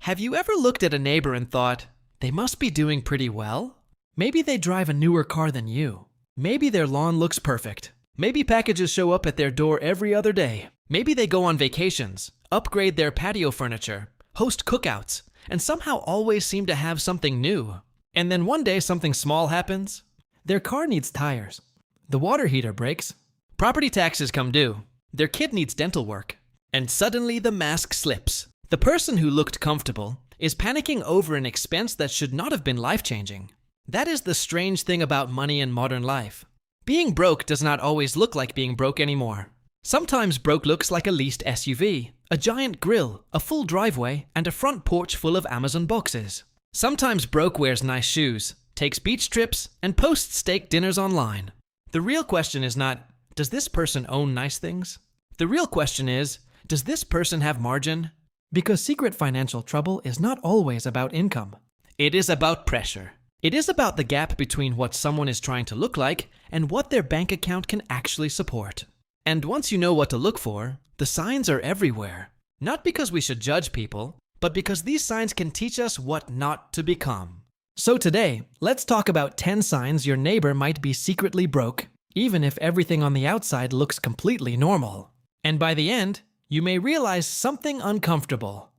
Have you ever looked at a neighbor and thought, they must be doing pretty well? Maybe they drive a newer car than you. Maybe their lawn looks perfect. Maybe packages show up at their door every other day. Maybe they go on vacations, upgrade their patio furniture, host cookouts, and somehow always seem to have something new. And then one day something small happens. Their car needs tires. The water heater breaks. Property taxes come due. Their kid needs dental work. And suddenly the mask slips. The person who looked comfortable is panicking over an expense that should not have been life-changing. That is the strange thing about money in modern life. Being broke does not always look like being broke anymore. Sometimes broke looks like a leased SUV, a giant grill, a full driveway, and a front porch full of Amazon boxes. Sometimes broke wears nice shoes, takes beach trips, and posts steak dinners online. The real question is not, does this person own nice things? The real question is, does this person have margin? Because secret financial trouble is not always about income. It is about pressure. It is about the gap between what someone is trying to look like and what their bank account can actually support. And once you know what to look for, the signs are everywhere. Not because we should judge people, but because these signs can teach us what not to become. So today, let's talk about 10 signs your neighbor might be secretly broke, even if everything on the outside looks completely normal. And by the end, you may realize something uncomfortable.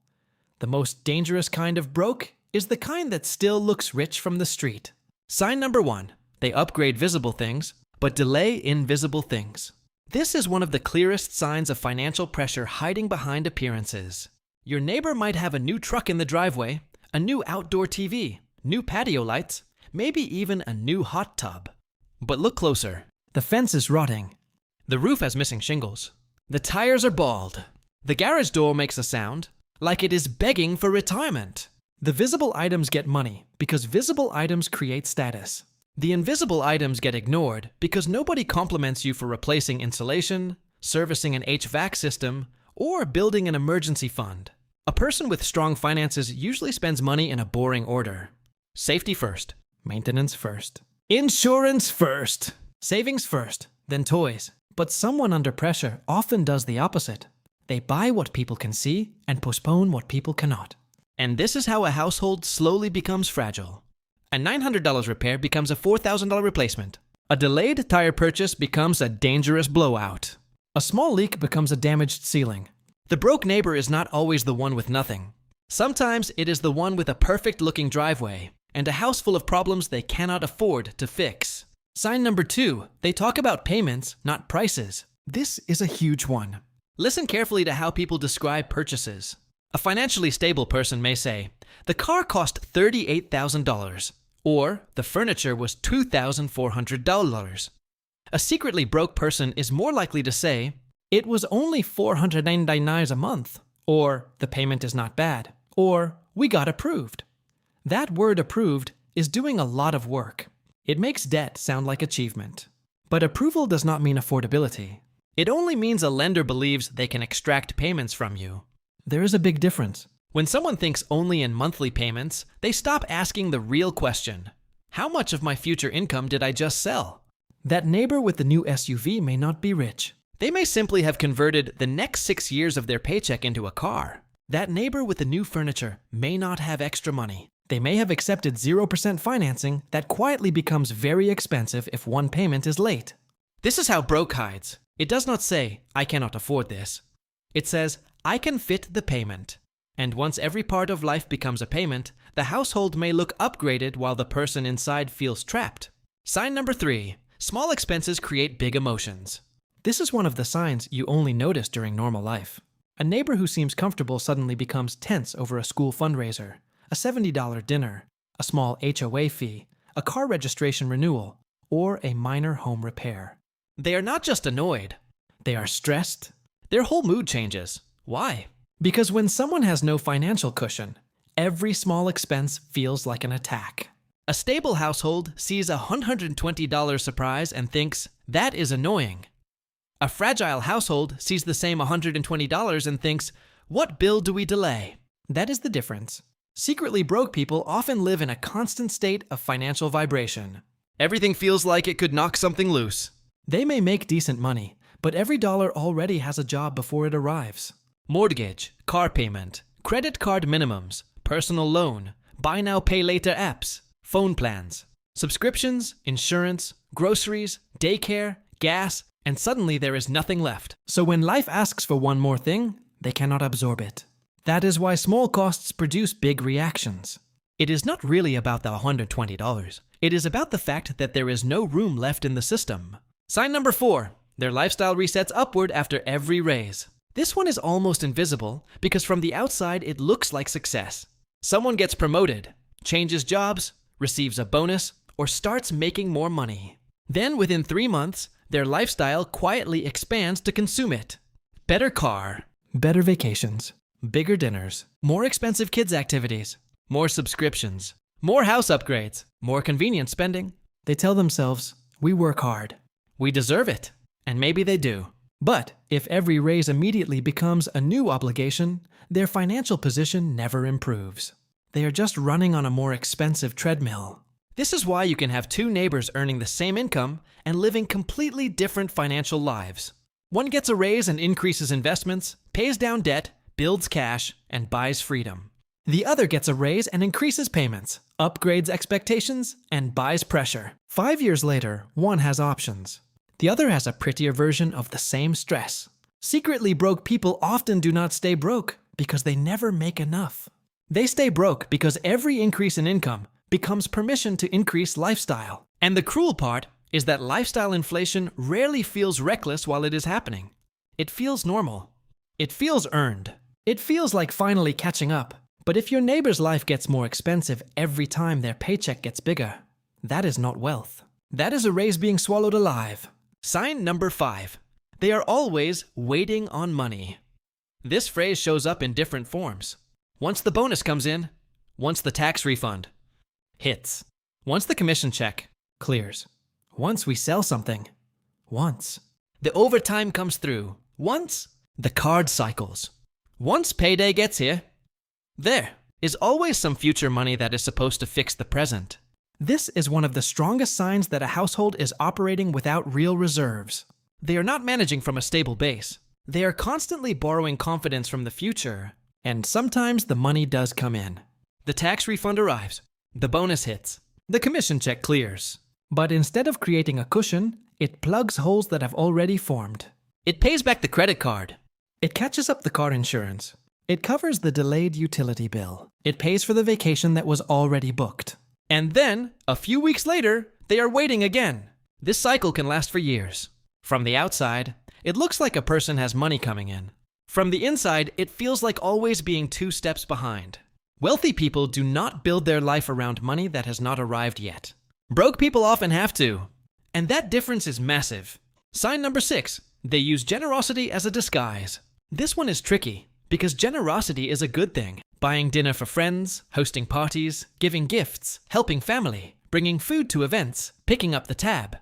The most dangerous kind of broke is the kind that still looks rich from the street. Sign number 1, they upgrade visible things, but delay invisible things. This is one of the clearest signs of financial pressure hiding behind appearances. Your neighbor might have a new truck in the driveway, a new outdoor TV, new patio lights, maybe even a new hot tub. But look closer. The fence is rotting. The roof has missing shingles. The tires are bald. The garage door makes a sound like it is begging for retirement. The visible items get money because visible items create status. The invisible items get ignored because nobody compliments you for replacing insulation, servicing an HVAC system, or building an emergency fund. A person with strong finances usually spends money in a boring order. Safety first, maintenance first, insurance first, savings first, then toys. But someone under pressure often does the opposite. They buy what people can see and postpone what people cannot. And this is how a household slowly becomes fragile. A $900 repair becomes a $4,000 replacement. A delayed tire purchase becomes a dangerous blowout. A small leak becomes a damaged ceiling. The broke neighbor is not always the one with nothing. Sometimes it is the one with a perfect-looking driveway and a house full of problems they cannot afford to fix. Sign number 2, they talk about payments, not prices. This is a huge one. Listen carefully to how people describe purchases. A financially stable person may say, the car cost $38,000, or the furniture was $2,400. A secretly broke person is more likely to say, it was only $499 a month, or the payment is not bad, or we got approved. That word approved is doing a lot of work. It makes debt sound like achievement. But approval does not mean affordability. It only means a lender believes they can extract payments from you. There is a big difference. When someone thinks only in monthly payments, they stop asking the real question. How much of my future income did I just sell? That neighbor with the new SUV may not be rich. They may simply have converted the next 6 years of their paycheck into a car. That neighbor with the new furniture may not have extra money. They may have accepted 0% financing that quietly becomes very expensive if one payment is late. This is how broke hides. It does not say, I cannot afford this. It says, I can fit the payment. And once every part of life becomes a payment, the household may look upgraded while the person inside feels trapped. Sign number 3, small expenses create big emotions. This is one of the signs you only notice during normal life. A neighbor who seems comfortable suddenly becomes tense over a school fundraiser, a $70 dinner, a small HOA fee, a car registration renewal, or a minor home repair. They are not just annoyed. They are stressed. Their whole mood changes. Why? Because when someone has no financial cushion, every small expense feels like an attack. A stable household sees a $120 surprise and thinks, that is annoying. A fragile household sees the same $120 and thinks, what bill do we delay? That is the difference. Secretly broke people often live in a constant state of financial vibration. Everything feels like it could knock something loose. They may make decent money, but every dollar already has a job before it arrives. Mortgage, car payment, credit card minimums, personal loan, buy now, pay later apps, phone plans, subscriptions, insurance, groceries, daycare, gas, and suddenly there is nothing left. So when life asks for one more thing, they cannot absorb it. That is why small costs produce big reactions. It is not really about the $120. It is about the fact that there is no room left in the system. Sign number 4. Their lifestyle resets upward after every raise. This one is almost invisible because from the outside it looks like success. Someone gets promoted, changes jobs, receives a bonus, or starts making more money. Then within 3 months, their lifestyle quietly expands to consume it. Better car, better vacations, bigger dinners, more expensive kids' activities, more subscriptions, more house upgrades, more convenient spending. They tell themselves, we work hard. We deserve it. And maybe they do. But if every raise immediately becomes a new obligation, their financial position never improves. They are just running on a more expensive treadmill. This is why you can have 2 neighbors earning the same income and living completely different financial lives. One gets a raise and increases investments, pays down debt, builds cash, and buys freedom. The other gets a raise and increases payments, upgrades expectations, and buys pressure. 5 years later, one has options. The other has a prettier version of the same stress. Secretly broke people often do not stay broke because they never make enough. They stay broke because every increase in income becomes permission to increase lifestyle. And the cruel part is that lifestyle inflation rarely feels reckless while it is happening. It feels normal. It feels earned. It feels like finally catching up. But if your neighbor's life gets more expensive every time their paycheck gets bigger, that is not wealth. That is a raise being swallowed alive. Sign number 5. They are always waiting on money. This phrase shows up in different forms. Once the bonus comes in, once the tax refund hits, once the commission check clears, once we sell something, once the overtime comes through, once the card cycles, once payday gets here, there is always some future money that is supposed to fix the present. This is one of the strongest signs that a household is operating without real reserves. They are not managing from a stable base. They are constantly borrowing confidence from the future, and sometimes the money does come in. The tax refund arrives, the bonus hits, the commission check clears. But instead of creating a cushion, it plugs holes that have already formed. It pays back the credit card. It catches up the car insurance. It covers the delayed utility bill. It pays for the vacation that was already booked. And then, a few weeks later, they are waiting again. This cycle can last for years. From the outside, it looks like a person has money coming in. From the inside, it feels like always being 2 steps behind. Wealthy people do not build their life around money that has not arrived yet. Broke people often have to. And that difference is massive. Sign number 6. They use generosity as a disguise. This one is tricky, because generosity is a good thing. Buying dinner for friends, hosting parties, giving gifts, helping family, bringing food to events, picking up the tab.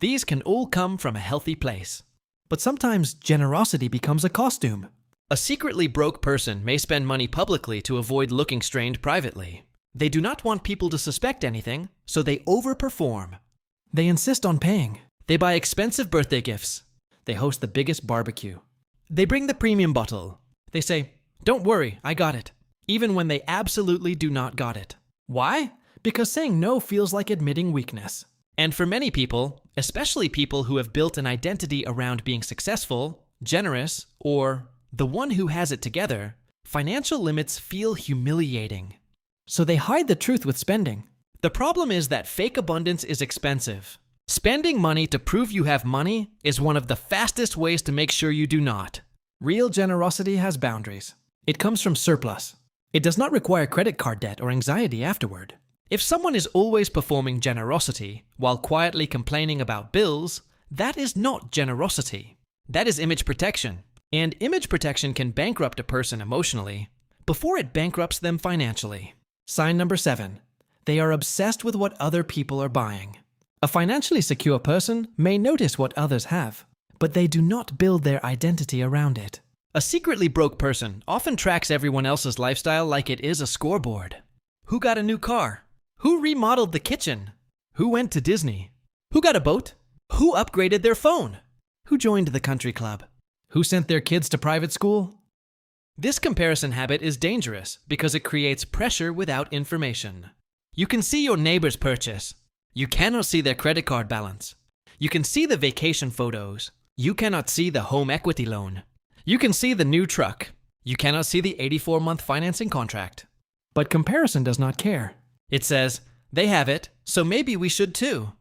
These can all come from a healthy place. But sometimes generosity becomes a costume. A secretly broke person may spend money publicly to avoid looking strained privately. They do not want people to suspect anything, so they overperform. They insist on paying. They buy expensive birthday gifts. They host the biggest barbecue. They bring the premium bottle. They say, "Don't worry, I got it," even when they absolutely do not got it. Why? Because saying no feels like admitting weakness. And for many people, especially people who have built an identity around being successful, generous, or the one who has it together, financial limits feel humiliating. So they hide the truth with spending. The problem is that fake abundance is expensive. Spending money to prove you have money is one of the fastest ways to make sure you do not. Real generosity has boundaries. It comes from surplus. It does not require credit card debt or anxiety afterward. If someone is always performing generosity while quietly complaining about bills, that is not generosity. That is image protection. And image protection can bankrupt a person emotionally before it bankrupts them financially. Sign number 7. They are obsessed with what other people are buying. A financially secure person may notice what others have, but they do not build their identity around it. A secretly broke person often tracks everyone else's lifestyle like it is a scoreboard. Who got a new car? Who remodeled the kitchen? Who went to Disney? Who got a boat? Who upgraded their phone? Who joined the country club? Who sent their kids to private school? This comparison habit is dangerous because it creates pressure without information. You can see your neighbor's purchase. You cannot see their credit card balance. You can see the vacation photos. You cannot see the home equity loan. You can see the new truck. You cannot see the 84-month financing contract. But comparison does not care. It says, they have it, so maybe we should too.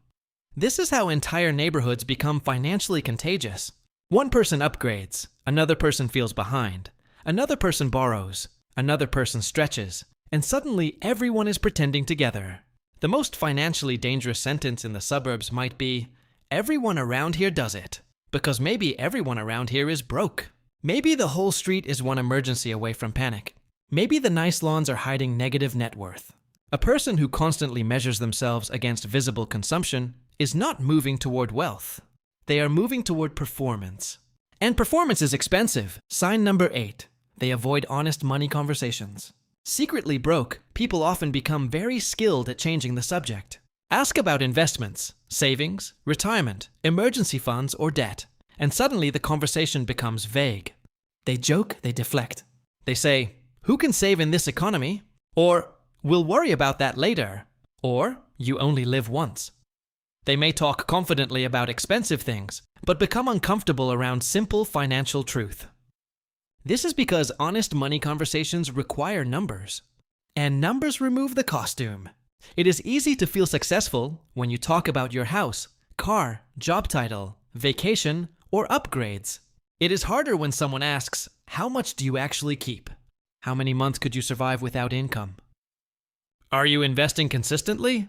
This is how entire neighborhoods become financially contagious. One person upgrades, another person feels behind, another person borrows, another person stretches, and suddenly everyone is pretending together. The most financially dangerous sentence in the suburbs might be, everyone around here does it, because maybe everyone around here is broke. Maybe the whole street is one emergency away from panic. Maybe the nice lawns are hiding negative net worth. A person who constantly measures themselves against visible consumption is not moving toward wealth. They are moving toward performance. And performance is expensive. Sign number 8. They avoid honest money conversations. Secretly broke, people often become very skilled at changing the subject. Ask about investments, savings, retirement, emergency funds, or debt, and suddenly the conversation becomes vague. They joke, they deflect. They say, who can save in this economy? Or, we'll worry about that later. Or, you only live once. They may talk confidently about expensive things, but become uncomfortable around simple financial truth. This is because honest money conversations require numbers. And numbers remove the costume. It is easy to feel successful when you talk about your house, car, job title, vacation, or upgrades. It is harder when someone asks, how much do you actually keep? How many months could you survive without income? Are you investing consistently?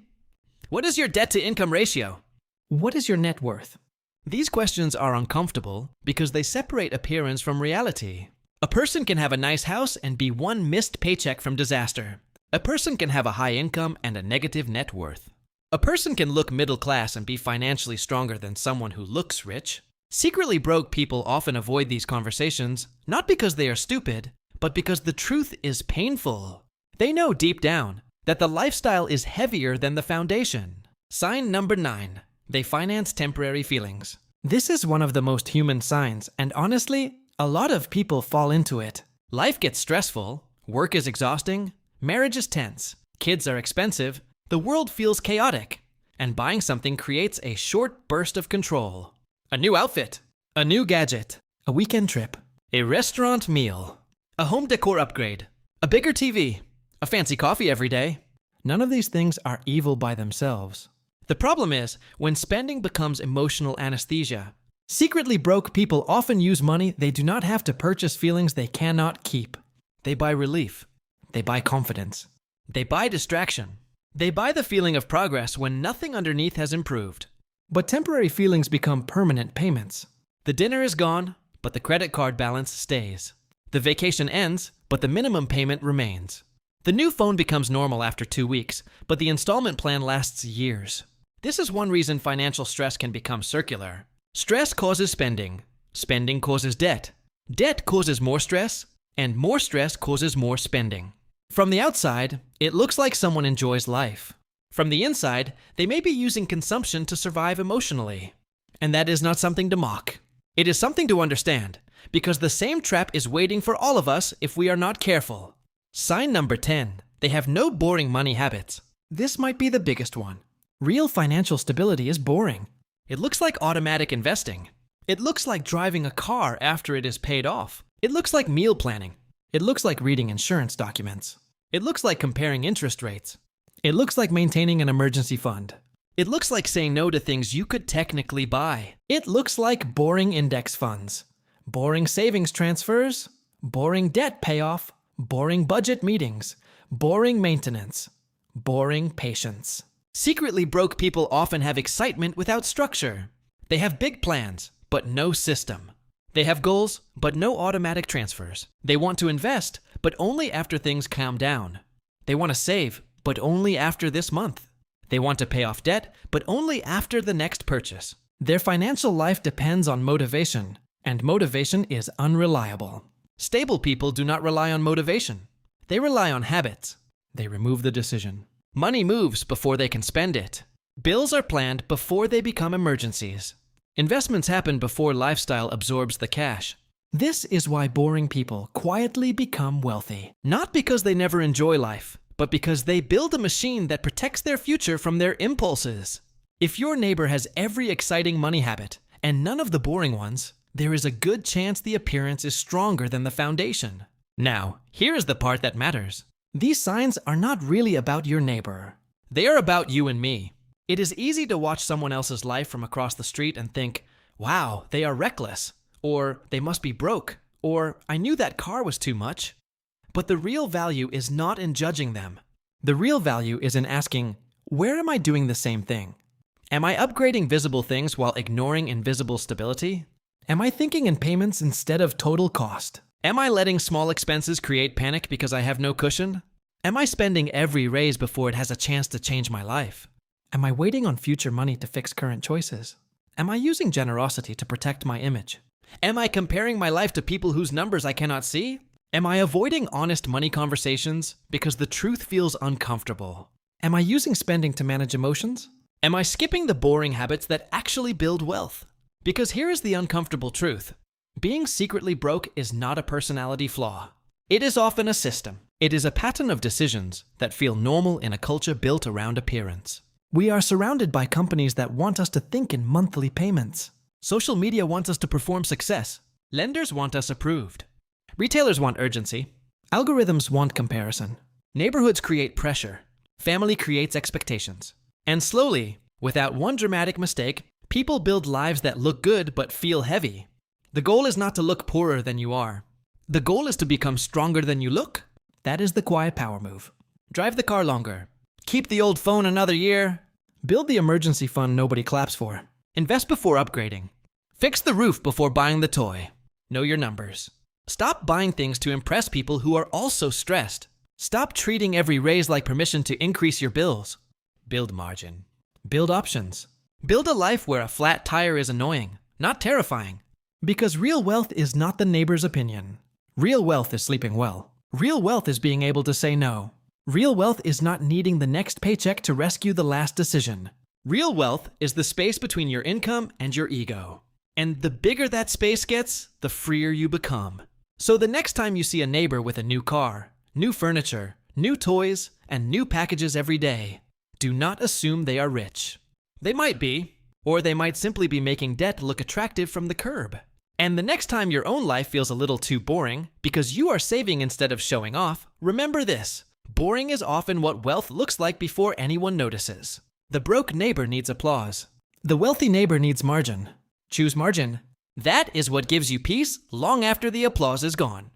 What is your debt-to-income ratio? What is your net worth? These questions are uncomfortable because they separate appearance from reality. A person can have a nice house and be one missed paycheck from disaster. A person can have a high income and a negative net worth. A person can look middle class and be financially stronger than someone who looks rich. Secretly broke people often avoid these conversations, not because they are stupid, but because the truth is painful. They know deep down that the lifestyle is heavier than the foundation. Sign number 9. They finance temporary feelings. This is one of the most human signs, and honestly, a lot of people fall into it. Life gets stressful, work is exhausting, marriage is tense, kids are expensive, the world feels chaotic, and buying something creates a short burst of control. A new outfit, a new gadget, a weekend trip, a restaurant meal, a home decor upgrade, a bigger TV, a fancy coffee every day. None of these things are evil by themselves. The problem is when spending becomes emotional anesthesia. Secretly broke people often use money they do not have to purchase feelings they cannot keep. They buy relief. They buy confidence. They buy distraction. They buy the feeling of progress when nothing underneath has improved. But temporary feelings become permanent payments. The dinner is gone, but the credit card balance stays. The vacation ends, but the minimum payment remains. The new phone becomes normal after 2 weeks, but the installment plan lasts years. This is one reason financial stress can become circular. Stress causes spending. Spending causes debt. Debt causes more stress, and more stress causes more spending. From the outside, it looks like someone enjoys life. From the inside, they may be using consumption to survive emotionally. And that is not something to mock. It is something to understand, because the same trap is waiting for all of us if we are not careful. Sign number 10. They have no boring money habits. This might be the biggest one. Real financial stability is boring. It looks like automatic investing. It looks like driving a car after it is paid off. It looks like meal planning. It looks like reading insurance documents. It looks like comparing interest rates. It looks like maintaining an emergency fund. It looks like saying no to things you could technically buy. It looks like boring index funds, boring savings transfers, boring debt payoff, boring budget meetings, boring maintenance, boring patience. Secretly broke people often have excitement without structure. They have big plans, but no system. They have goals, but no automatic transfers. They want to invest, but only after things calm down. They want to save, but only after this month. They want to pay off debt, but only after the next purchase. Their financial life depends on motivation, and motivation is unreliable. Stable people do not rely on motivation. They rely on habits. They remove the decision. Money moves before they can spend it. Bills are planned before they become emergencies. Investments happen before lifestyle absorbs the cash. This is why boring people quietly become wealthy. Not because they never enjoy life, but because they build a machine that protects their future from their impulses. If your neighbor has every exciting money habit and none of the boring ones, there is a good chance the appearance is stronger than the foundation. Now, here is the part that matters. These signs are not really about your neighbor. They are about you and me. It is easy to watch someone else's life from across the street and think, wow, they are reckless, or they must be broke, or I knew that car was too much. But the real value is not in judging them. The real value is in asking, where am I doing the same thing? Am I upgrading visible things while ignoring invisible stability? Am I thinking in payments instead of total cost? Am I letting small expenses create panic because I have no cushion? Am I spending every raise before it has a chance to change my life? Am I waiting on future money to fix current choices? Am I using generosity to protect my image? Am I comparing my life to people whose numbers I cannot see? Am I avoiding honest money conversations because the truth feels uncomfortable? Am I using spending to manage emotions? Am I skipping the boring habits that actually build wealth? Because here is the uncomfortable truth. Being secretly broke is not a personality flaw. It is often a system. It is a pattern of decisions that feel normal in a culture built around appearance. We are surrounded by companies that want us to think in monthly payments. Social media wants us to perform success. Lenders want us approved. Retailers want urgency. Algorithms want comparison. Neighborhoods create pressure. Family creates expectations. And slowly, without one dramatic mistake, people build lives that look good but feel heavy. The goal is not to look poorer than you are. The goal is to become stronger than you look. That is the quiet power move. Drive the car longer. Keep the old phone another year. Build the emergency fund nobody claps for. Invest before upgrading. Fix the roof before buying the toy. Know your numbers. Stop buying things to impress people who are also stressed. Stop treating every raise like permission to increase your bills. Build margin. Build options. Build a life where a flat tire is annoying, not terrifying. Because real wealth is not the neighbor's opinion. Real wealth is sleeping well. Real wealth is being able to say no. Real wealth is not needing the next paycheck to rescue the last decision. Real wealth is the space between your income and your ego. And the bigger that space gets, the freer you become. So the next time you see a neighbor with a new car, new furniture, new toys, and new packages every day, do not assume they are rich. They might be, or they might simply be making debt look attractive from the curb. And the next time your own life feels a little too boring because you are saving instead of showing off, remember this. Boring is often what wealth looks like before anyone notices. The broke neighbor needs applause. The wealthy neighbor needs margin. Choose margin. That is what gives you peace long after the applause is gone.